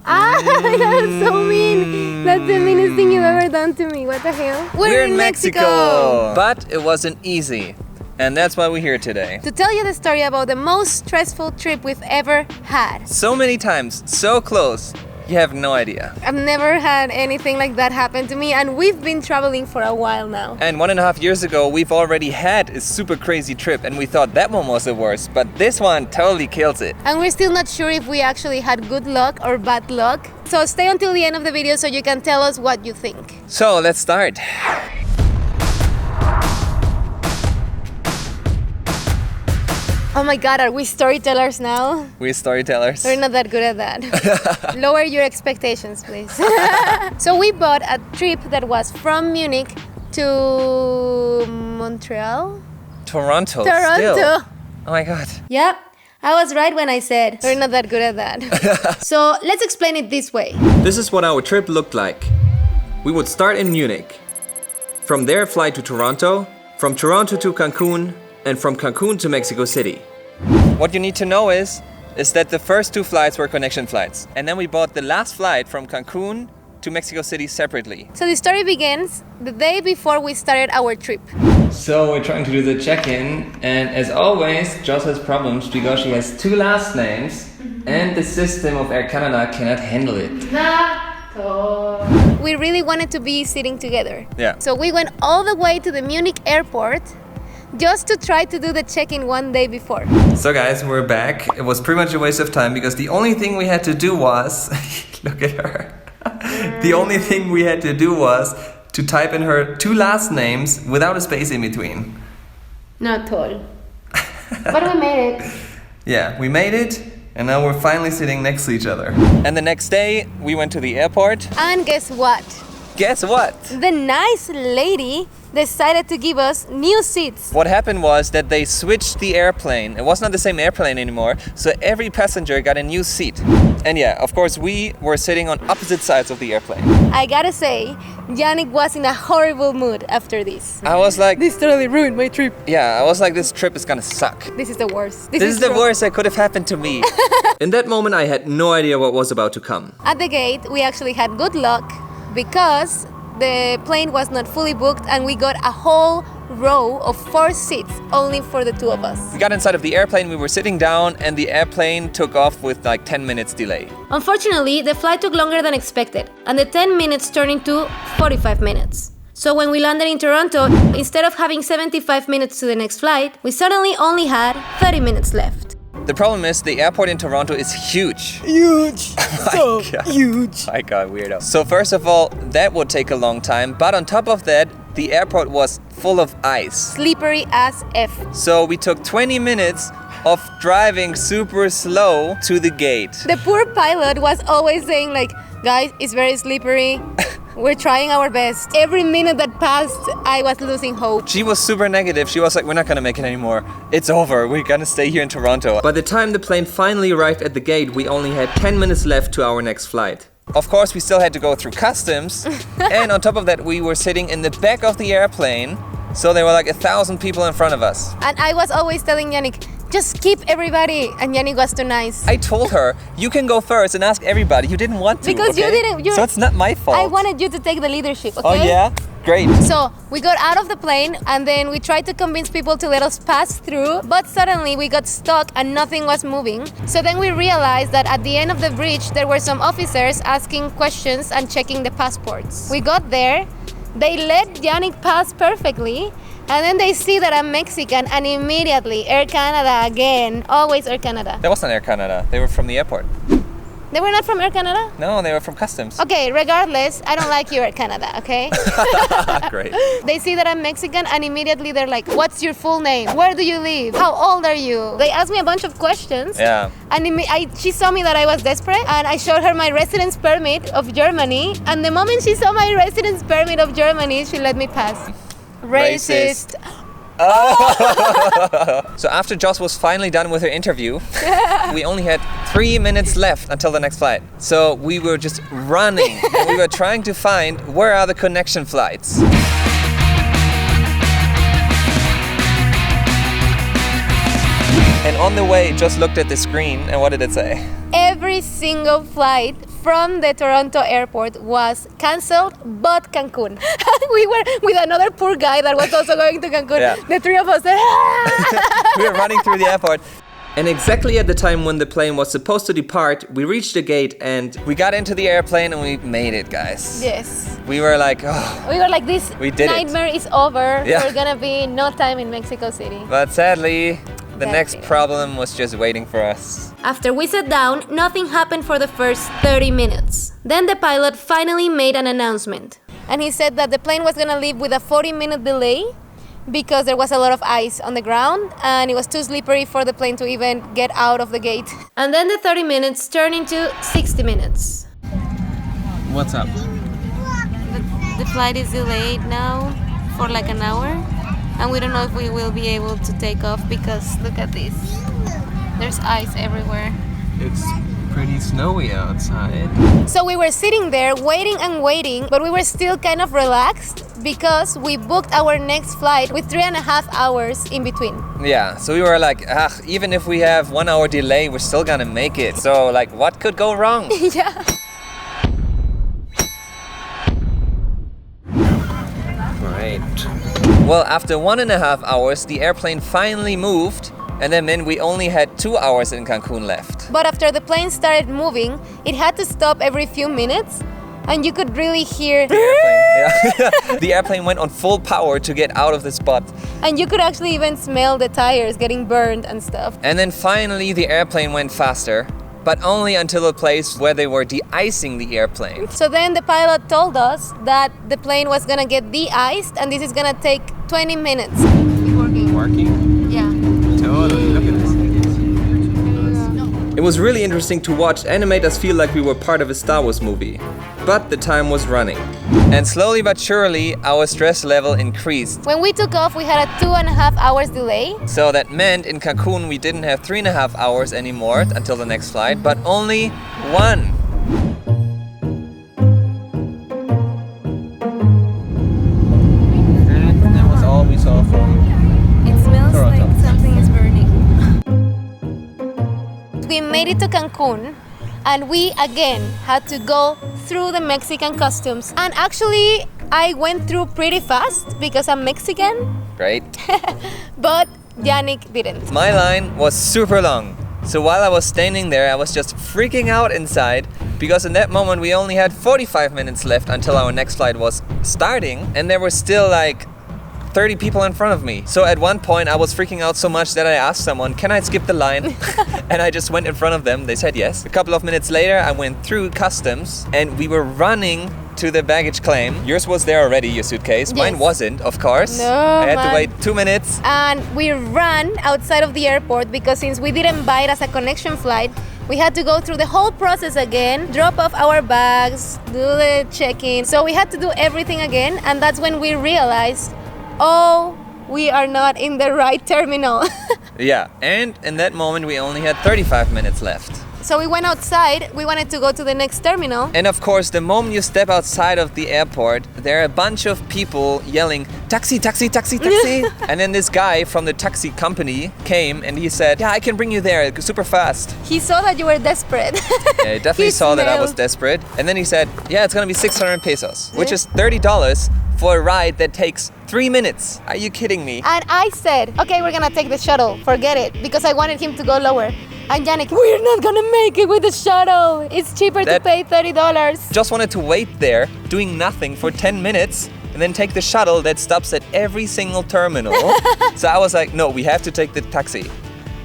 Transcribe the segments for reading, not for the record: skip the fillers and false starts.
That's so mean. That's the meanest thing you've ever done to me. What the hell? We're in Mexico! But it wasn't easy. And that's why we're here today. To tell you the story about the most stressful trip we've ever had. So many times, so close, you have no idea. I've never had anything like that happen to me, and we've been traveling for a while now. And 1.5 years ago, we've already had a super crazy trip, and we thought that one was the worst, but this one totally kills it. And we're still not sure if we actually had good luck or bad luck. So stay until the end of the video so you can tell us what you think. So let's start. Oh my god, are we storytellers now? We're storytellers. We're not that good at that. Lower your expectations, please. So we bought a trip that was from Munich to Montreal? Toronto. Toronto. Still. Oh my god. Yep. I was right when I said we're not that good at that. So let's explain it this way. This is what our trip looked like. We would start in Munich. From there, fly to Toronto. From Toronto to Cancun. And from Cancun to Mexico City. What you need to know is that the first 2 flights were connection flights. And then we bought the last flight from Cancun to Mexico City separately. So the story begins the day before we started our trip. So we're trying to do the check-in, and as always, Joss has problems because she has 2 last names and the system of Air Canada cannot handle it. We really wanted to be sitting together. Yeah. So we went all the way to the Munich airport just to try to do the check-in one day before. So guys, we're back. It was pretty much a waste of time because the only thing we had to do was, look at her. The only thing we had to do was to type in her 2 last names without a space in between. Not tall. But we made it. Yeah, we made it, and now we're finally sitting next to each other. And the next day, we went to the airport. And guess what? Guess what? The nice lady decided to give us new seats. What happened was that they switched the airplane. It was not the same airplane anymore, so every passenger got a new seat. And yeah, of course, we were sitting on opposite sides of the airplane. I gotta say, Yannick was in a horrible mood after this. I was like, this totally ruined my trip. Yeah, I was like, this trip is gonna suck. This is the worst. This is the worst that could have happened to me. In that moment, I had no idea what was about to come. At the gate, we actually had good luck because the plane was not fully booked and we got a whole row of 4 seats only for the 2 of us. We got inside of the airplane, we were sitting down, and the airplane took off with like 10 minutes delay. Unfortunately, the flight took longer than expected, and the 10 minutes turned into 45 minutes. So when we landed in Toronto, instead of having 75 minutes to the next flight, we suddenly only had 30 minutes left. The problem is the airport in Toronto is huge. Huge! So huge! My god, weirdo. So first of all, that would take a long time, but on top of that, the airport was full of ice. Slippery as F. So we took 20 minutes of driving super slow to the gate. The poor pilot was always saying like, guys, it's very slippery. We're trying our best. Every minute that passed, I was losing hope. She was super negative. She was like, we're not gonna make it anymore. It's over. We're gonna stay here in Toronto. By the time the plane finally arrived at the gate, we only had 10 minutes left to our next flight. Of course, we still had to go through customs. And on top of that, we were sitting in the back of the airplane. So there were like 1,000 people in front of us. And I was always telling Yannick, just keep everybody. And Yannick was too nice. I told her, you can go first and ask everybody. You didn't want to, because okay? you didn't. So it's not my fault. I wanted you to take the leadership, okay? Oh yeah? Great. So we got out of the plane and then we tried to convince people to let us pass through, but suddenly we got stuck and nothing was moving. So then we realized that at the end of the bridge, there were some officers asking questions and checking the passports. We got there, they let Yannick pass perfectly, and then they see that I'm Mexican and immediately Air Canada again, always Air Canada. That wasn't Air Canada, they were from the airport. They were not from Air Canada? No, they were from customs. Okay, regardless, I don't like you, Air Canada, okay? Great. They see that I'm Mexican and immediately they're like, what's your full name? Where do you live? How old are you? They asked me a bunch of questions. Yeah. And she saw me that I was desperate and I showed her my residence permit of Germany. And the moment she saw my residence permit of Germany, she let me pass. Racist. So after Joss was finally done with her interview, we only had 3 minutes left until the next flight. So we were just running and we were trying to find where are the connection flights. And on the way, just looked at the screen and what did it say? Every single flight from the Toronto airport was cancelled, but Cancun. We were with another poor guy that was also going to Cancun. Yeah. The three of us said, We were running through the airport. And exactly at the time when the plane was supposed to depart, we reached the gate and we got into the airplane and we made it, guys. Yes. We were like, oh. We were like, this We did it. nightmare is over. Yeah. We're gonna be no time in Mexico City. But sadly, the That's next it. problem was just waiting for us. After we sat down, nothing happened for the first 30 minutes. Then the pilot finally made an announcement. And he said that the plane was gonna leave with a 40-minute delay because there was a lot of ice on the ground and it was too slippery for the plane to even get out of the gate. And then the 30 minutes turned into 60 minutes. What's up? The flight is delayed now for like an hour and we don't know if we will be able to take off because look at this. There's ice everywhere. It's pretty snowy outside. So we were sitting there waiting and waiting, but we were still kind of relaxed because we booked our next flight with 3.5 hours in between. Yeah, so we were like, even if we have 1 hour delay, we're still gonna make it. So like, what could go wrong? Yeah. Right. Well, after 1.5 hours, the airplane finally moved, and that meant we only had 2 hours in Cancun left. But after the plane started moving, it had to stop every few minutes and you could really hear The airplane, yeah. The airplane went on full power to get out of the spot. and you could actually even smell the tires getting burned and stuff. And then finally the airplane went faster, but only until a place where they were de-icing the airplane. So then the pilot told us that the plane was gonna get de-iced and this is gonna take 20 minutes. Working? Yeah. Totally, look at this. It was really interesting to watch and it made us feel like we were part of a Star Wars movie. But the time was running. And slowly but surely, our stress level increased. When we took off, we had a 2.5 hours delay. So that meant in Cancun we didn't have 3.5 hours anymore until the next flight, but only 1. And that was all we saw from It smells Toronto. like something is burning. We made it to Cancun and we again had to go through the Mexican customs. And actually, I went through pretty fast because I'm Mexican, right? but Yannick didn't. My line was super long. So while I was standing there, I was just freaking out inside because in that moment we only had 45 minutes left until our next flight was starting and there were still like 30 people in front of me. So at one point I was freaking out so much that I asked someone, can I skip the line? And I just went in front of them. They said yes. A couple of minutes later I went through customs and we were running to the baggage claim. Yours was there already, your suitcase. Yes. Mine wasn't, of course. No, I had to man. wait 2 minutes. And we ran outside of the airport because since we didn't buy it as a connection flight, we had to go through the whole process again, drop off our bags, do the check-in. So we had to do everything again, and that's when we realized, oh, we are not in the right terminal. Yeah, and in that moment we only had 35 minutes left. So we went outside, we wanted to go to the next terminal. And of course, the moment you step outside of the airport, there are a bunch of people yelling, taxi, taxi, taxi, taxi. And then this guy from the taxi company came and he said, yeah, I can bring you there super fast. He saw that you were desperate. Yeah, he definitely He saw that I was smelled. desperate. And then he said, yeah, it's gonna be 600 pesos, which is $30 for a ride that takes 3 minutes. Are you kidding me? And I said, okay, we're gonna take the shuttle, forget it, because I wanted him to go lower. And Yannick, we're not gonna make it with the shuttle. It's cheaper to That- pay $30. Just wanted to wait there, doing nothing for 10 minutes, and then take the shuttle that stops at every single terminal. So I was like, no, we have to take the taxi.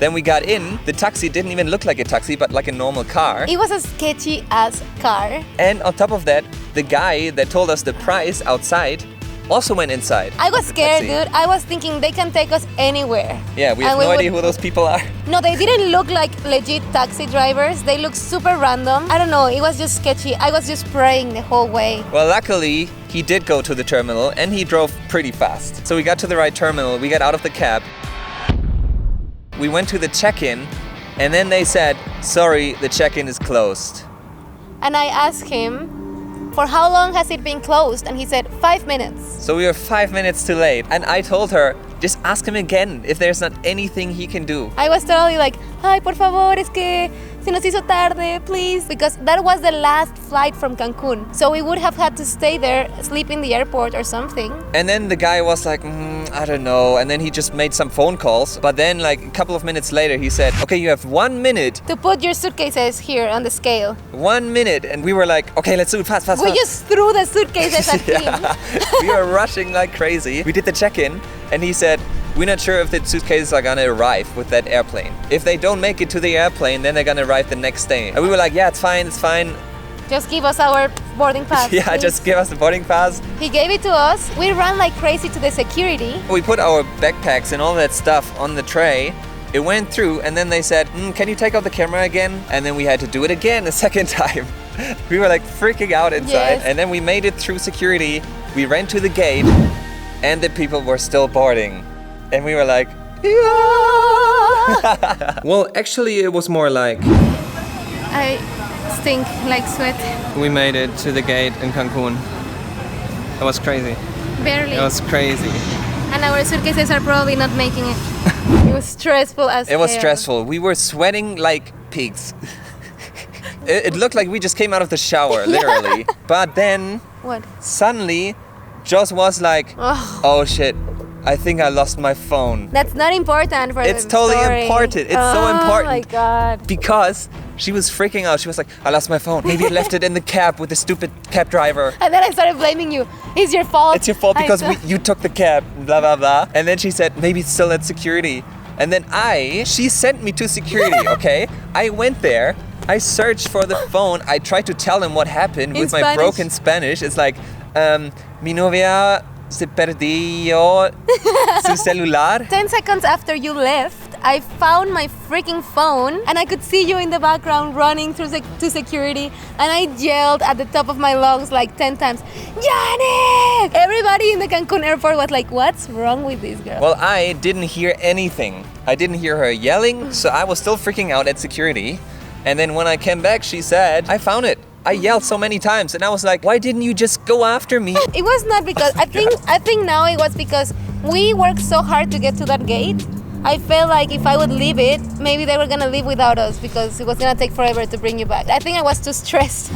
Then we got in. The taxi didn't even look like a taxi, but like a normal car. It was a sketchy ass car. And on top of that, the guy that told us the price outside also went inside. I was the scared, taxi. dude. I was thinking they can take us anywhere. Yeah, we have And no idea would- who those people are. No, they didn't look like legit taxi drivers. They looked super random. I don't know, it was just sketchy. I was just praying the whole way. Well, luckily, he did go to the terminal and he drove pretty fast. So we got to the right terminal, we got out of the cab. We went to the check-in and then they said, sorry, the check-in is closed. And I asked him, for how long has it been closed? And he said, 5 minutes. So we were 5 minutes too late. And I told her, just ask him again if there's not anything he can do. I was totally like, ay, por favor, es que se nos hizo tarde, please. Because that was the last flight from Cancun. So we would have had to stay there, sleep in the airport or something. And then the guy was like, I don't know. And then he just made some phone calls. But then like a couple of minutes later, he said, okay, you have 1 minute. To put your suitcases here on the scale. 1 minute. And we were like, okay, let's do it fast. We just threw the suitcases at him. We were rushing like crazy. We did the check-in and he said, we're not sure if the suitcases are gonna arrive with that airplane. If they don't make it to the airplane, then they're gonna arrive the next day. And we were like, yeah, it's fine. Just give us our boarding pass. Yeah, please. just give us the boarding pass. He gave it to us. We ran like crazy to the security. We put our backpacks and all that stuff on the tray. It went through and then they said, can you take out the camera again? And then we had to do it again a second time. We were like freaking out inside. Yes. And then we made it through security. We ran to the gate and the people were still boarding. And we were like, yeah. Well, actually it was more like... I stink like sweat. We made it to the gate in Cancun. It was crazy. Barely. It was crazy. And our suitcases are probably not making it. It was stressful as It was hell. stressful. We were sweating like pigs. It looked like we just came out of the shower, literally. But then, What? suddenly, Joss was like, oh shit, I think I lost my phone. That's not important for It's the totally story. important. It's so important. Oh my god. Because she was freaking out. She was like, I lost my phone. Maybe I left it in the cab with the stupid cab driver. And then I started blaming you. It's your fault. It's your fault because you took the cab, blah, blah, blah. And then she said, maybe it's still at security. And then she sent me to security, okay? I went there. I searched for the phone. I tried to tell him what happened with my broken Spanish. It's like, mi novia se perdió su celular. 10 seconds after you left, I found my freaking phone and I could see you in the background running through to security and I yelled at the top of my lungs like 10 times, Janet! Everybody in the Cancun airport was like, what's wrong with this girl? Well, I didn't hear anything. I didn't hear her yelling, so I was still freaking out at security. And then when I came back, she said, I found it. I yelled so many times and I was like, why didn't you just go after me? It was not because, I think now it was because we worked so hard to get to that gate. I felt like if I would leave it, maybe they were gonna leave without us because it was gonna take forever to bring you back. I think I was too stressed.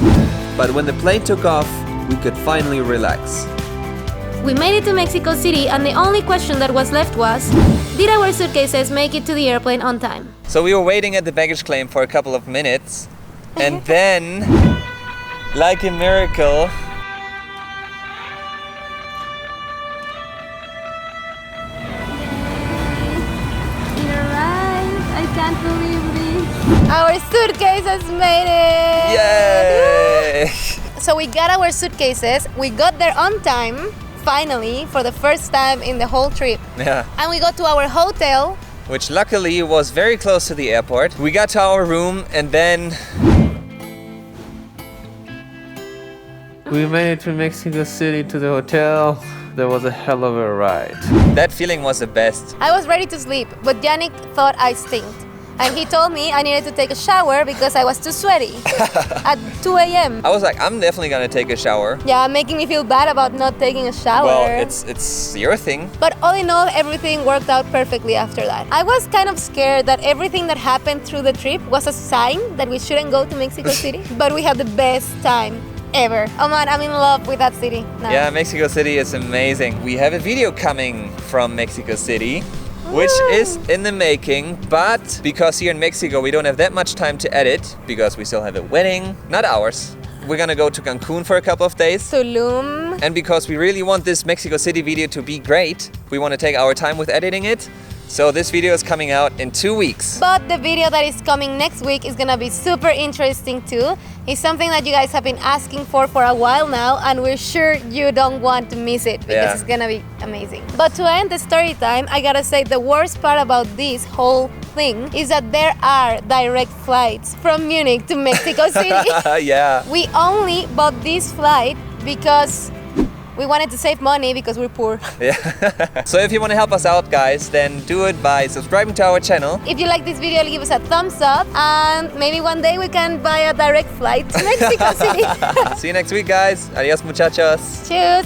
But when the plane took off, we could finally relax. We made it to Mexico City and the only question that was left was, did our suitcases make it to the airplane on time? So we were waiting at the baggage claim for a couple of minutes and then, like a miracle, I can't believe this. Our suitcases made it! yay! So we got our suitcases, we got there on time, finally, for the first time in the whole trip. Yeah. And we got to our hotel. Which luckily was very close to the airport. We got to our room and then... We made it to Mexico City to the hotel. That was a hell of a ride. That feeling was the best. I was ready to sleep, but Yannick thought I stinked. And he told me I needed to take a shower because I was too sweaty at 2 a.m. I was like, I'm definitely gonna take a shower. Yeah, making me feel bad about not taking a shower. Well, it's your thing. But all in all, everything worked out perfectly after that. I was kind of scared that everything that happened through the trip was a sign that we shouldn't go to Mexico City. But we had the best time ever. Oh man, I'm in love with that city now. Yeah, Mexico City is amazing. We have a video coming from Mexico City, which is in the making, but because here in Mexico we don't have that much time to edit because we still have a wedding, not ours. We're gonna go to Cancun for a couple of days. Tulum. And because we really want this Mexico City video to be great, we want to take our time with editing it. So this video is coming out in 2 weeks. But the video that is coming next week is gonna be super interesting too. It's something that you guys have been asking for a while now, and we're sure you don't want to miss it because it's gonna be amazing. But to end the story time, I gotta say the worst part about this whole thing is that there are direct flights from Munich to Mexico City. Yeah. We only bought this flight because we wanted to save money because we're poor. Yeah. So if you want to help us out, guys, then do it by subscribing to our channel. If you like this video, give us a thumbs up, and maybe one day we can buy a direct flight to Mexico City. See you next week, guys. Adios, muchachos. Cheers.